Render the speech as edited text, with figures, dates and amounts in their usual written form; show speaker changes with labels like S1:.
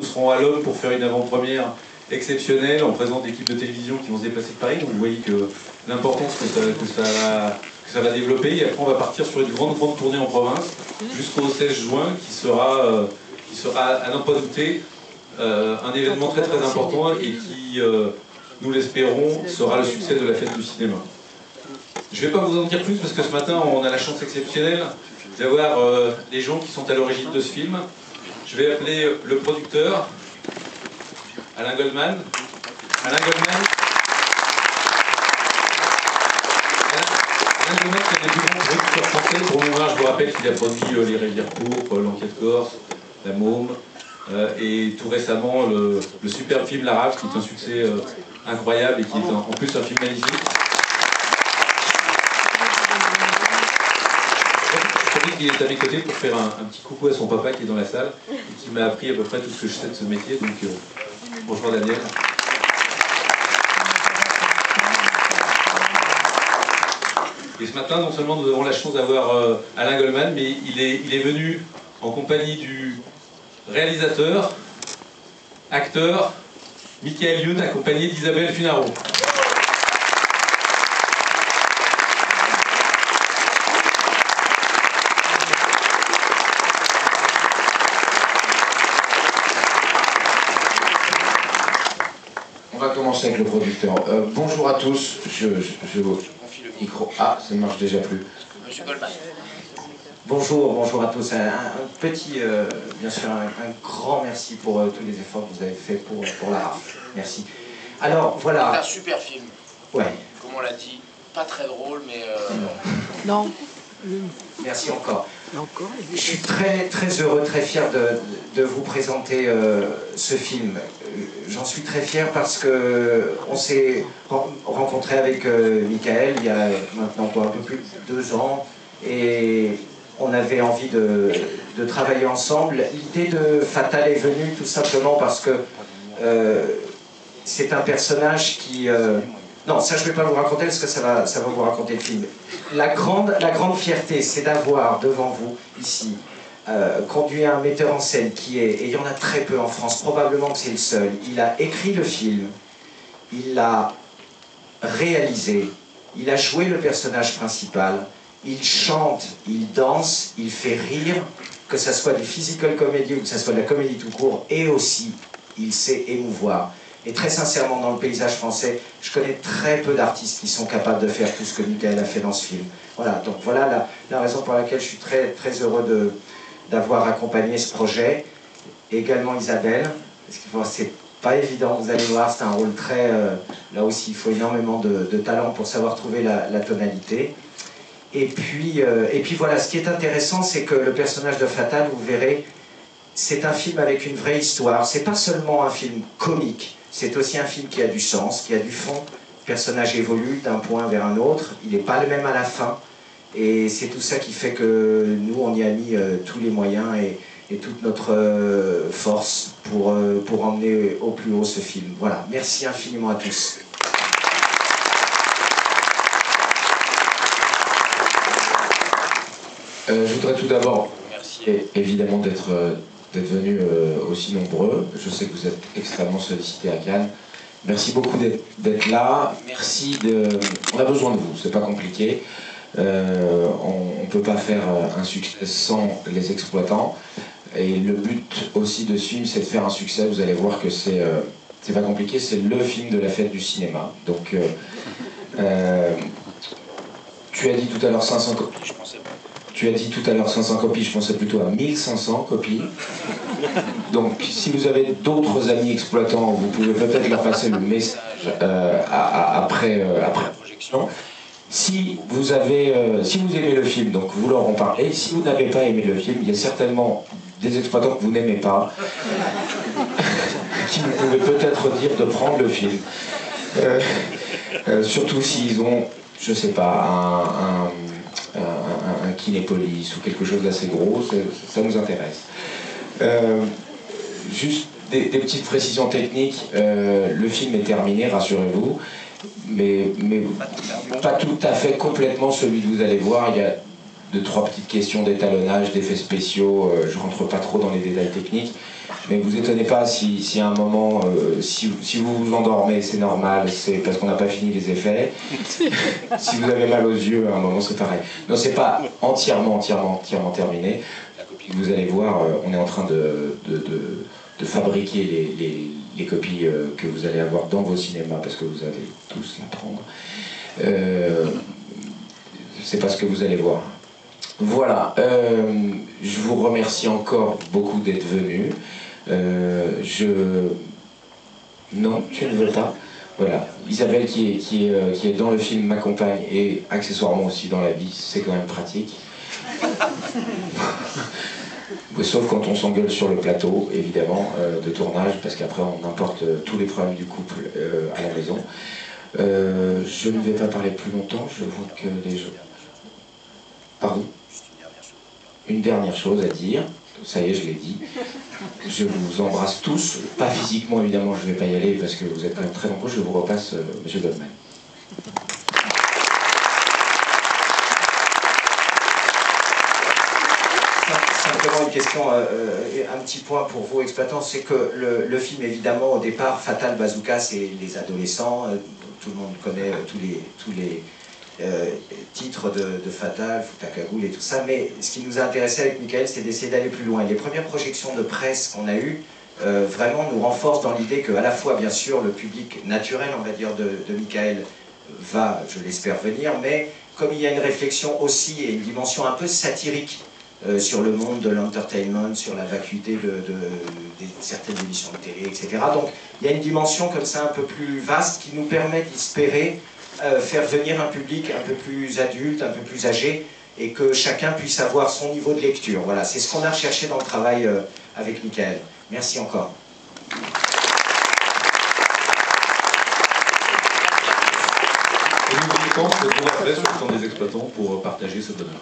S1: Nous serons à l'Homme pour faire une avant-première exceptionnelle en présence d'équipes de télévision qui vont se déplacer de Paris. Donc vous voyez que l'importance que ça va développer. Et après on va partir sur une grande tournée en province jusqu'au 16 juin qui sera à n'en pas douter un événement très important et qui, nous l'espérons, sera le succès de la fête du cinéma. Je ne vais pas vous en dire plus parce que ce matin on a la chance exceptionnelle d'avoir les gens qui sont à l'origine de ce film. Je vais appeler le producteur, Alain Goldman. Alain Goldman, c'est un des plus grands producteurs français. Pour mémoire, je vous rappelle qu'il a produit Les Rivières pourpres, L'Enquête corse, La Môme, et tout récemment le superbe film La Rave, qui est un succès incroyable et qui est en plus un film magnifique. Il est à mes côtés pour faire un petit coucou à son papa qui est dans la salle et qui m'a appris à peu près tout ce que je sais de ce métier. Donc bonjour Daniel. Et ce matin, non seulement nous avons la chance d'avoir Alain Goldman, mais il est venu en compagnie du réalisateur, acteur, Michael Youn, accompagné d'Isabelle Funaro.
S2: On va commencer avec le producteur. Bonjour à tous, je confie le micro. Ah, ça ne marche déjà plus. Monsieur Goldman. Bonjour à tous. Un petit, bien sûr, un grand merci pour tous les efforts que vous avez faits pour la RAF. Merci. Alors, voilà.
S3: C'est un super film.
S2: Ouais.
S3: Comme on l'a dit, pas très drôle, mais...
S4: Non.
S2: Merci encore. Je suis très heureux, très fier de vous présenter ce film. J'en suis très fier parce que on s'est rencontré avec Michael il y a maintenant un peu plus de 2 ans et on avait envie de travailler ensemble. L'idée de Fatal est venue tout simplement parce que c'est un personnage qui... Non, ça je ne vais pas vous raconter parce que ça va vous raconter le film. La grande fierté, c'est d'avoir devant vous, ici, conduit un metteur en scène qui est, et il y en a très peu en France, probablement que c'est le seul, il a écrit le film, il l'a réalisé, il a joué le personnage principal, il chante, il danse, il fait rire, que ça soit du physical comedy ou que ça soit de la comédie tout court, et aussi, il sait émouvoir. Et très sincèrement, dans le paysage français, je connais très peu d'artistes qui sont capables de faire tout ce que Michael a fait dans ce film. Voilà, donc voilà la raison pour laquelle je suis très heureux d'avoir accompagné ce projet. Et également Isabelle, parce que c'est pas évident, vous allez voir, c'est un rôle très... là aussi, il faut énormément de talent pour savoir trouver la tonalité. Et puis voilà, ce qui est intéressant, c'est que le personnage de Fatal, vous verrez, c'est un film avec une vraie histoire. C'est pas seulement un film comique, c'est aussi un film qui a du sens, qui a du fond. Le personnage évolue d'un point vers un autre, il n'est pas le même à la fin. Et c'est tout ça qui fait que nous, on y a mis tous les moyens et toute notre force pour emmener au plus haut ce film. Voilà, merci infiniment à tous. Je voudrais tout d'abord remercier évidemment d'être venus aussi nombreux. Je sais que vous êtes extrêmement sollicités à Cannes. Merci beaucoup d'être là. Merci on a besoin de vous, c'est pas compliqué. On ne peut pas faire un succès sans les exploitants. Et le but aussi de ce film, c'est de faire un succès. Vous allez voir que c'est pas compliqué, c'est le film de la fête du cinéma. Donc, tu as dit tout à l'heure 500 copies, je pensais pas. Tu as dit tout à l'heure 500 copies, je pensais plutôt à 1500 copies. Donc, si vous avez d'autres amis exploitants, vous pouvez peut-être leur passer le message après la projection. Si vous aimez le film, donc vous leur en parlez. Si vous n'avez pas aimé le film, il y a certainement des exploitants que vous n'aimez pas, qui vous pouvez peut-être dire de prendre le film. Surtout s'ils ont, je sais pas, un Kinépolis ou quelque chose d'assez gros, ça nous intéresse. Juste des petites précisions techniques. Le film est terminé, rassurez-vous, mais pas tout à fait complètement celui que vous allez voir. Il y a 2-3 petites questions d'étalonnage, d'effets spéciaux. Je rentre pas trop dans les détails techniques. Mais vous étonnez pas si à un moment, si vous vous endormez, c'est normal, c'est parce qu'on n'a pas fini les effets. Si vous avez mal aux yeux, à un moment, c'est pareil. Non, c'est pas entièrement terminé. Vous allez voir, on est en train de fabriquer les copies que vous allez avoir dans vos cinémas, parce que vous allez tous la prendre. C'est pas ce que vous allez voir. Voilà, je vous remercie encore beaucoup d'être venus. Non, tu ne veux pas. Voilà, Isabelle qui est dans le film m'accompagne et accessoirement aussi dans la vie, c'est quand même pratique. Sauf quand on s'engueule sur le plateau, évidemment, de tournage, parce qu'après on importe tous les problèmes du couple à la maison. Je ne vais pas parler plus longtemps, je vois que les gens... Pardon ? Une dernière chose à dire, ça y est, je l'ai dit. Je vous embrasse tous, pas physiquement évidemment, je ne vais pas y aller parce que vous êtes quand même très nombreux. Je vous repasse M. Goldman. Simplement une question, un petit point pour vous exploitants, c'est que le film évidemment au départ, Fatal Bazooka, c'est les adolescents, tout le monde connaît tous les titres de Fatal, Futakagoul et tout ça, mais ce qui nous a intéressé avec Michael, c'est d'essayer d'aller plus loin. Les premières projections de presse qu'on a eues, vraiment nous renforcent dans l'idée que à la fois, bien sûr, le public naturel, on va dire, de Michael va, je l'espère, venir, mais comme il y a une réflexion aussi et une dimension un peu satirique sur le monde de l'entertainment, sur la vacuité de certaines émissions de télé, etc. Donc il y a une dimension comme ça un peu plus vaste qui nous permet d'espérer faire venir un public un peu plus adulte, un peu plus âgé, et que chacun puisse avoir son niveau de lecture. Voilà, c'est ce qu'on a recherché dans le travail avec Michael. Merci encore.
S1: Et n'oubliez pas, on se retrouve après sur le stand des exploitants pour partager ce bonheur.